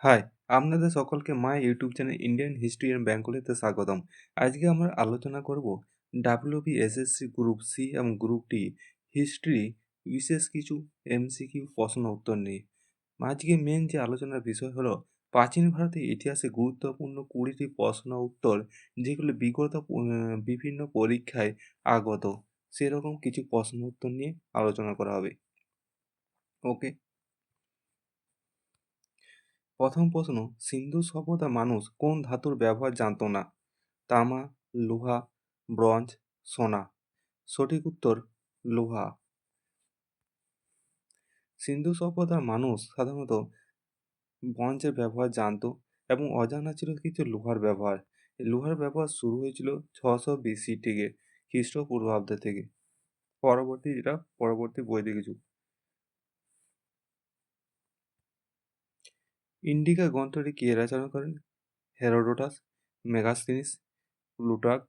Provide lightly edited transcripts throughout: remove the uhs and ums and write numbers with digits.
High, আপনাদের সকলকে my YouTube channel Indian history and বেঙ্গলিতে স্বাগতম। আজকে আমরা আলোচনা করব ডাব্লিউবিএসএসসি গ্রুপ সি এবং গ্রুপ ডি হিস্ট্রি বিশেষ কিছু এমসিকিউ প্রশ্ন উত্তর নিয়ে। আজকে মেন যে আলোচনার বিষয় হলো প্রাচীন ভারতের ইতিহাসে গুরুত্বপূর্ণ 20টি প্রশ্ন উত্তর যেগুলো বিগত বিভিন্ন পরীক্ষায় আগত সেরকম কিছু প্রশ্ন উত্তর নিয়ে আলোচনা করা হবে। ওকে, প্রথম প্রশ্ন, সিন্ধু সভ্যতার মানুষ কোন ধাতুর ব্যবহার জানতো না? তামা, লোহা, ব্রোঞ্জ, সোনা। সঠিক উত্তর লোহা। সিন্ধু সভ্যতার মানুষ সাধারণত ব্রোঞ্জের ব্যবহার জানতো এবং অজানা ছিল কিছু লোহার ব্যবহার। এই লোহার ব্যবহার শুরু হয়েছিল 600 BC থেকে, খ্রিস্টপূর্বাব্দ থেকে। পরবর্তী বৈদিক যুগ। ইন্ডিকা গ্রন্থটি কে রচনা করেন? Herodotus, Megasthenes, Plutarch,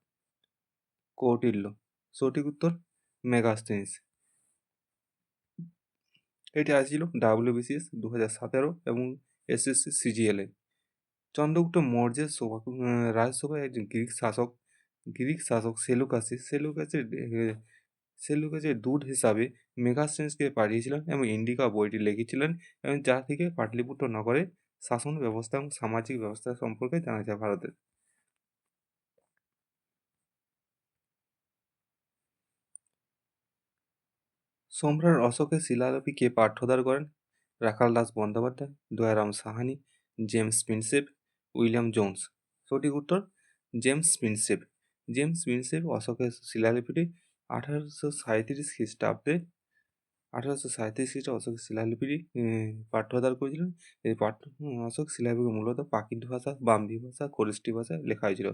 Kautilya. সঠিক উত্তর মেগাস্তিনিস। এটি আসছিল ডাব্লিউবিসিএস 2017 এবং এসএসসি সিজিএলে। চন্দ্রগুপ্ত মৌর্যের রাজসভায় একজন গ্রিক শাসক সেলুকাসের দূত হিসাবে মেগাস্টেনিসকে পাঠিয়েছিলেন এবং ইন্ডিকা বইটি লিখেছিলেন এবং যা থেকে পাটলিপুত্র নগরে শাসন ব্যবস্থা এবং সামাজিক ব্যবস্থা সম্পর্কে জানা যায় ভারতের। সম্রাট অশোকের শিলালিপি কে পাঠ্যোদ্ধার করেন? Rakhal Das Bandyopadhyay, Dayaram Sahni, James Prinsep, William Jones. সঠিক উত্তর জেমস প্রিন্সেপ অশোকের শিলালিপিটি 1837 খ্রিস্টাব্দে অশোকের শিলালিপিটি পাঠ্যোদ্ধার করেছিলেন। অশোক শিলালিপি মূলত প্রাকৃত ভাষা, ব্রাহ্মী ভাষা, খরোষ্ঠী ভাষায় লেখা হয়েছিল।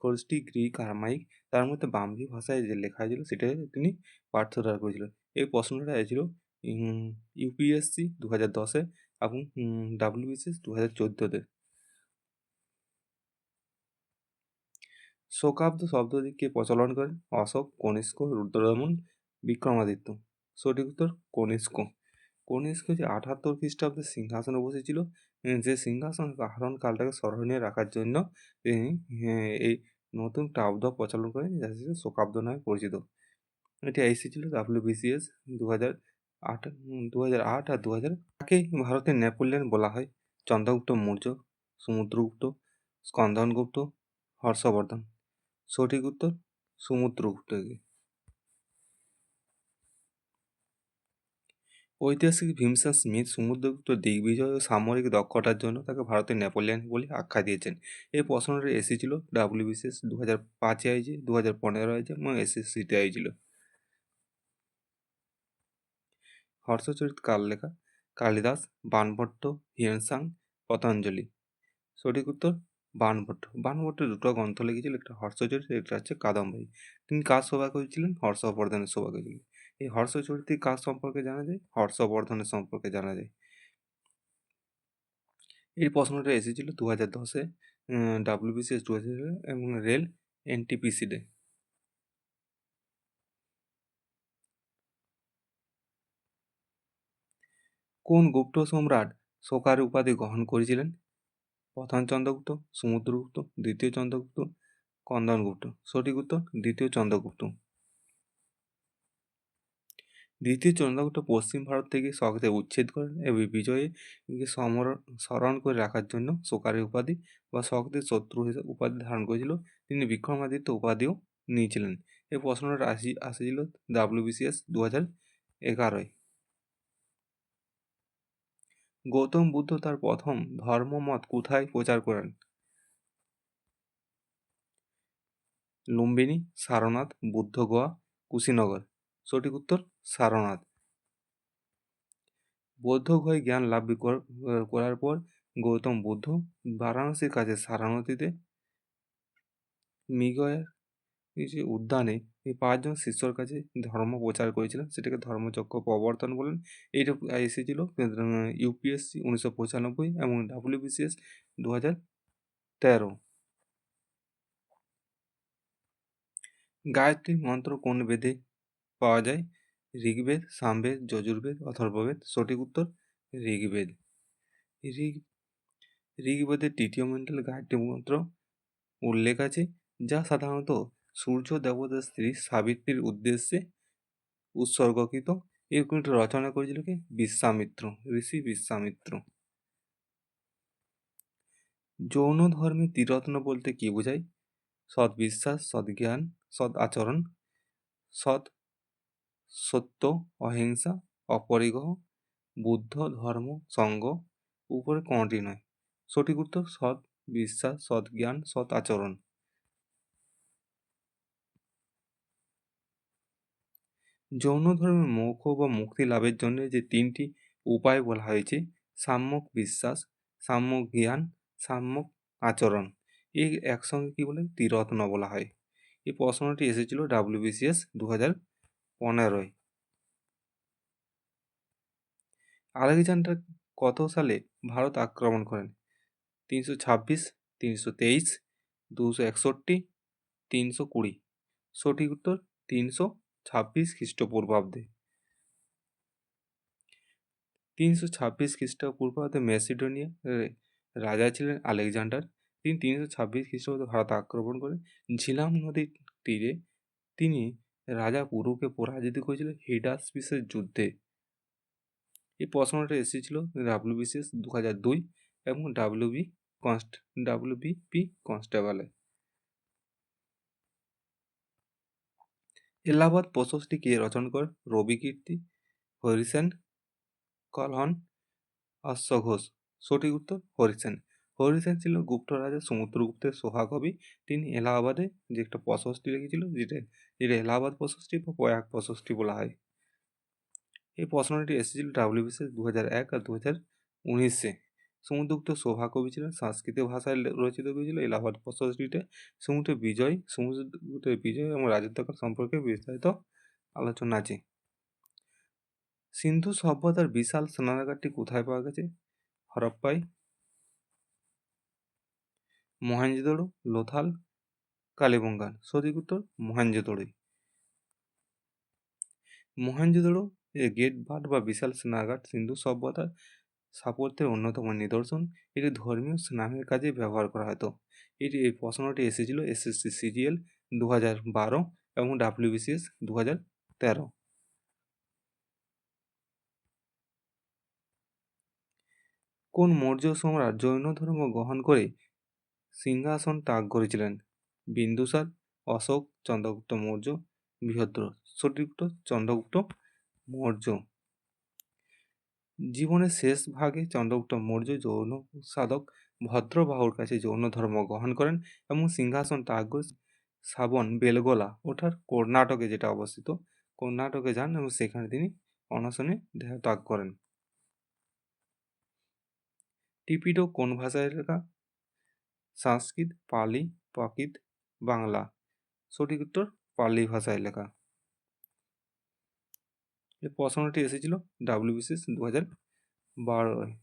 খরোষ্ঠী, গ্রিক, আরামাইক, তার মধ্যে ব্রাহ্মী ভাষায় যে লেখা হয়েছিল সেটা তিনি পাঠ্যোদ্ধার করেছিলেন। এই প্রশ্নটা এসেছিল ইউপিএসসি 2010-এ এবং ডাব্লিউবিসিএস 2014-তে। শকাব্দ শব্দটি কে প্রচলন করেন? অশোক, কনিষ্ক, রুদ্রদমন, বিক্রমাদিত্য। সঠিক উত্তর কনিষ্ক। কনিষ্ক যে 78 খ্রিস্টাব্দে সিংহাসনে বসেছিল, যে সিংহাসন আরোহণ কালটাকে স্মরণীয় রাখার জন্য তিনি এই নতুন টাব্দ প্রচলন করেন, যা শকাব্দ নামে পরিচিত। এটি এসেছিল ডাব্লিউবিসিএস 2008 আর 2000। তাকেই ভারতের নেপোলিয়ন বলা হয়। চন্দ্রগুপ্ত মৌর্য, সমুদ্রগুপ্ত, স্কন্দনগুপ্ত, হর্ষবর্ধন। সঠিক উত্তর সমুদ্রগুপ্তকে। ঐতিহাসিক ভীমসেন স্মিথ সমুদ্রগুপ্ত দিগ্বিজয় ও সামরিক দক্ষতার জন্য তাকে ভারতের নেপোলিয়ন বলে আখ্যা দিয়েছেন। এই প্রশ্নটি এসেছিল ডাব্লিউবিসিএস 2005-এ আইছে, 2015 আইছে এবং এসএসসিতে আইছিল। হর্ষচরিত কার লেখা? Kalidas, Banabhatta, Hiuen Tsang, Patanjali. সঠিক উত্তর বাণভট্ট দুটো গ্রন্থ লিখেছিল, একটা হর্ষচরিত, একটা হচ্ছে কাদম্বরী। তিনি কার সভা করেছিলেন? হর্ষবর্ধনের সভা করেছিলেন। এই হর্ষচরিত কার সম্পর্কে জানা যায়? হর্ষবর্ধনের সম্পর্কে জানা যায়। এই প্রশ্নটা এসেছিল 2010-এ, ডাব্লিউবিসিএস 2000 এবং রেল এনটিপিসিতে। কোন গুপ্ত সম্রাট শোকার উপাধি গ্রহণ করেছিলেন? প্রথম চন্দ্রগুপ্ত, সমুদ্রগুপ্ত, দ্বিতীয় চন্দ্রগুপ্ত, কন্দনগুপ্ত। সঠিক উত্তর দ্বিতীয় চন্দ্রগুপ্ত। দ্বিতীয় চন্দ্রগুপ্ত পশ্চিম ভারত থেকে শকদের উচ্ছেদ করেন এবং বিজয়ীকে স্মরণ করে রাখার জন্য শোকারের উপাধি বা শকদের শত্রু হিসেবে উপাধি ধারণ করেছিল। তিনি বিক্রমাদিত্য উপাধিও নিয়েছিলেন। এই প্রশ্নটা আসেছিল ডাব্লিউবিসিএস 2011-এ। গৌতম বুদ্ধ তার প্রথম ধর্মমত কোথায় প্রচার করেন? লুম্বিনী, সারনাথ, বুদ্ধগয়া, কুশীনগর। সঠিক উত্তর সারনাথ। বৌদ্ধগয়ায় জ্ঞান লাভ করার পর গৌতম বুদ্ধ বারাণসীর কাছে সারনাথীতে মৃগয়ার এই যে উদ্যানে এই 5 জন শিষ্যর কাছে ধর্ম প্রচার করেছিলেন, সেটাকে ধর্মচক্র প্রবর্তন বলেন। এইটা এসেছিল ইউপিএসসি 1995 এবং ডাব্লিউবিসিএস 2013। গায়ত্রী মন্ত্র কোন বেদে পাওয়া যায়? ঋগ্বেদ, সামবেদ, যজুর্বেদ, অথর্ববেদ। সঠিক উত্তর ঋগ্বেদ। ঋগ্বেদের তৃতীয় মণ্ডলে গায়ত্রী মন্ত্র উল্লেখ আছে, যা সাধারণত সূর্য দেবতার স্ত্রী সাবিত্রীর উদ্দেশ্যে উৎসর্গকৃত। এই গ্রন্থটি রচনা করেছিল কে? বিশ্বামিত্র, ঋষি বিশ্বামিত্র। জৈন ধর্মে ত্রিরত্ন বলতে কি বোঝায়? সৎ বিশ্বাস, সৎ জ্ঞান, সৎ আচরণ, সৎ সত্য, অহিংসা, অপরিগ্রহ, বুদ্ধ ধর্ম, সঙ্গ। উপরে কোনটি নয়? সঠিক উত্তর সৎ বিশ্বাস, সৎ জ্ঞান, সৎ আচরণ। জৈন ধর্মে মোক্ষ বা মুক্তি লাভের জন্য যে তিনটি উপায় বলা হয়েছে, সাম্যক বিশ্বাস, সাম্যক জ্ঞান, সাম্যক আচরণ, এই একসঙ্গে কি বলে? ত্রিরত্ন বলা হয়। এই প্রশ্নটি এসেছিল WBCS 2015-য়। আলেকজান্ডার কত সালে ভারত আক্রমণ করেন? 326, 323, 261, 320। সঠিক উত্তর 326 খ্রিস্টপূর্বাব্দে। 326 খ্রিস্টপূর্বাব্দে ম্যাসিডোনিয়া রাজা ছিলেন আলেকজান্ডার। তিনি 326 খ্রিস্টপূর্বাব্দে ভারত আক্রমণ করে ঝিলাম নদীর তীরে তিনি রাজা পুরুকে পরাজিত করেছিলেন হিডাসপিসের যুদ্ধে। এই প্রশ্নটা এসেছিল WBCS 2002 এবং WBP কনস্টেবলে। এলাহাবাদ প্রশস্তি কে রচনা করেন? রবি কীর্তি, হরিসেন, কলহন, অশ্বঘোষ। সঠিক উত্তর হরিসেন। হরিসেন ছিল গুপ্ত রাজা সমুদ্রগুপ্তের সহাকবি। তিনি এলাহাবাদে যে একটা প্রশস্তি লিখেছিল, যেটা এলাহাবাদ প্রশস্তি বা প্রয়াগ প্রশস্তি বলা হয়। এই প্রশ্নটি এসেছিল WBCS 2001 আর 2019-এ। সমুদ্রগুপ্ত সভাকবি ছিলেন, সংস্কৃত ভাষায় রচিত হয়েছিল এলাহাবাদ প্রশস্তিতে। সমুদ্রগুপ্তের বিজয় এবং রাজত্বকাল সম্পর্কে বিস্তারিত আলোচনা আছে। সিন্ধু সভ্যতার বিশাল স্নানাগারটি কোথায় পাওয়া গেছে? হরপ্পায়, মহেঞ্জোদড়ো, লোথাল, কালীবঙ্গান। সঠিক উত্তর মহেঞ্জোদড়োই। মহেঞ্জোদড়ো গেট বাঁধ বা বিশাল স্নানাগার সিন্ধু সভ্যতার স্থাপত্যের অন্যতম নিদর্শন। এটি ধর্মীয় স্নানের কাজে ব্যবহার করা হতো। এই প্রশ্নটি এসেছিল SSC CGL 2012 এবং WBCS 2013। কোন মৌর্য সম্রাট জৈন ধর্ম গ্রহণ করে সিংহাসন ত্যাগ করেছিলেন? বিন্দুসার, অশোক, চন্দ্রগুপ্ত মৌর্য, বৃহদ্রথ। সঠিক উত্তর চন্দ্রগুপ্ত মৌর্য। জীবনের শেষ ভাগে চন্দ্রগুপ্ত মৌর্য জৈন সাধক ভদ্রবাহুর কাছে জৈন ধর্ম গ্রহণ করেন এবং সিংহাসন ত্যাগ করে শ্রাবণ বেলগোলা ওঠার কর্ণাটকে, যেটা অবস্থিত, কর্ণাটকে যান এবং সেখানে তিনি অনশনে দেহ ত্যাগ করেন। ত্রিপিটক কোন ভাষায় লেখা? সংস্কৃত, পালি, প্রাকৃত, বাংলা। সঠিক উত্তর পালি ভাষায় লেখা। এই প্রশ্নটি এসেছিল WBCS 2012-য়।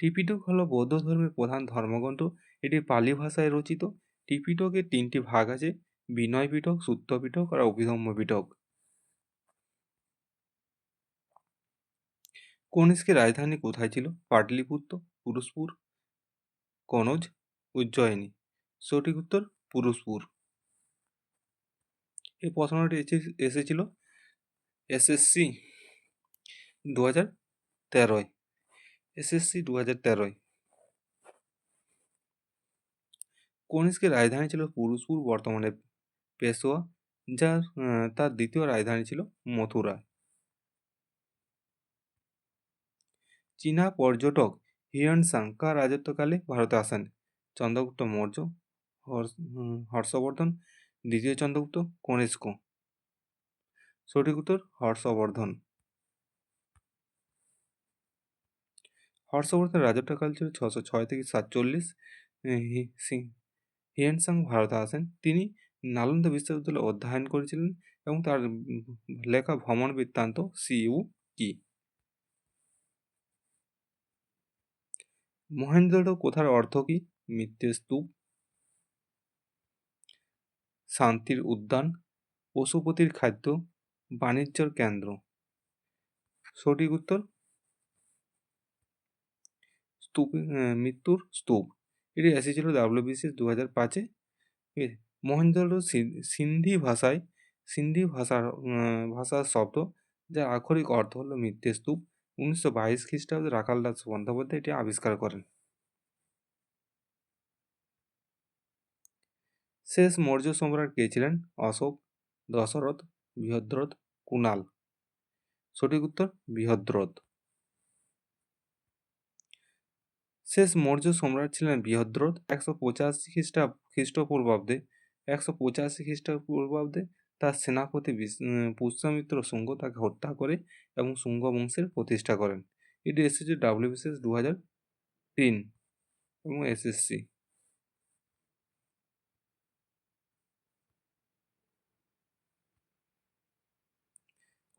ত্রিপিটক হলো বৌদ্ধ ধর্মের প্রধান ধর্মগ্রন্থ। এটি পালি ভাষায় রচিত। ত্রিপিটকের তিনটি ভাগ আছে: বিনয় পিটক, সূত্র পিটক আর অভিধম্ম পিটক। কনিষ্কের রাজধানী কোথায় ছিল? পাটলিপুত্র, পুরুষপুর, কনৌজ, উজ্জয়িনী। সঠিক উত্তর পুরুষপুর। এই প্রশ্নটি এসেছিল SSC 2013-য়। SSC 2013-য়। কনিষ্কের রাজধানী ছিল পুরুষপুর, বর্তমানে পেশোয়া, যার তার দ্বিতীয় রাজধানী ছিল মথুরা। চীনা পর্যটক হিউয়েন-সাং কার রাজত্বকালে ভারতে আসেন? চন্দ্রগুপ্ত মৌর্য, হর্ষবর্ধন, দ্বিতীয় চন্দ্রগুপ্ত, কনিষ্ক। সঠিক উত্তর হর্ষবর্ধন। হর্ষবর্ধনের রাজত্বকাল ছিল 606 থেকে 740। হিউয়েন-সাং ভারতে আসেন। তিনি নালন্দা বিশ্ববিদ্যালয়ে অধ্যয়ন করেছিলেন এবং তার লেখা ভ্রমণ বৃত্তান্ত CU কি? মহেঞ্জোদড়ো কোথার অর্থ কি? মৃত্যুর স্তূপ, শান্তির উদ্যান, পশুপতির খাদ্য, বাণিজ্যর কেন্দ্র। সঠিক উত্তর মৃত্যুর স্তূপ। এটি এসেছিল WBCS 2005-এ। ঠিক আছে? মহেঞ্জোদারো সিন্ধি ভাষার শব্দ, যার আক্ষরিক অর্থ হলো মৃত্যুর স্তূপ। 1922 খ্রিস্টাব্দে রাখাল দাস বন্দ্যোপাধ্যায় এটি আবিষ্কার করেন। শেষ মৌর্য সম্রাট কে ছিলেন? অশোক, দশরথ, বৃহদ্রথ, কুণাল। সঠিক উত্তর বৃহদ্রথ। শেষ মৌর্য সম্রাট ছিলেন বৃহদ্রথ। 185 খ্রিস্টপূর্বাব্দে 185 খ্রিস্টপূর্বাব্দে তার সেনাপতি পুষ্যমিত্র শুঙ্গ তাকে হত্যা করে এবং শুঙ্গ বংশের প্রতিষ্ঠা করেন। এটি এসেছে WBCS 2003 এবং SSC।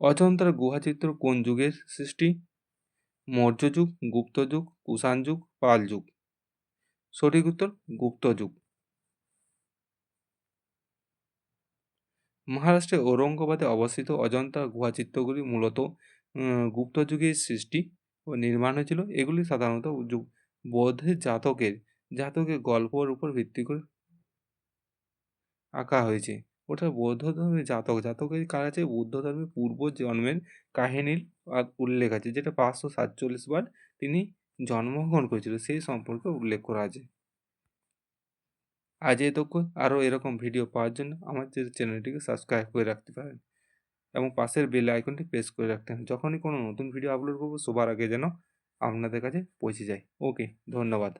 অজন্তার গুহাচিত্র কোন যুগের সৃষ্টি? মৌর্য যুগ, গুপ্ত যুগ, কুষাণ যুগ, পাল যুগ। সঠিক উত্তর গুপ্ত যুগ। মহারাষ্ট্রের ঔরঙ্গাবাদে অবস্থিত অজন্তা গুহাচিত্রগুলি মূলত গুপ্ত যুগের সৃষ্টি ও নির্মাণ হয়েছিল। এগুলি সাধারণত বৌদ্ধের জাতকের গল্পের উপর ভিত্তি করে আঁকা হয়েছে। ওটা বৌদ্ধ ধর্মের জাতকের কাছে বুদ্ধ ধর্মের পূর্ব জন্মের কাহিনীর উল্লেখ আছে, যেটা 547 বার তিনি জন্মগ্রহণ করেছিল সেই সম্পর্কে উল্লেখ করা আছে। আজ এতক্ষণ। আরও এরকম ভিডিও পাওয়ার জন্য আমার চ্যানেলটিকে সাবস্ক্রাইব করে রাখতে পারেন এবং পাশের বেল আইকনটি প্রেস করে রাখতে হবে। যখনই কোনো নতুন ভিডিও আপলোড করবো সবার আগে যেন আপনাদের কাছে পৌঁছে যায়। ওকে, ধন্যবাদ।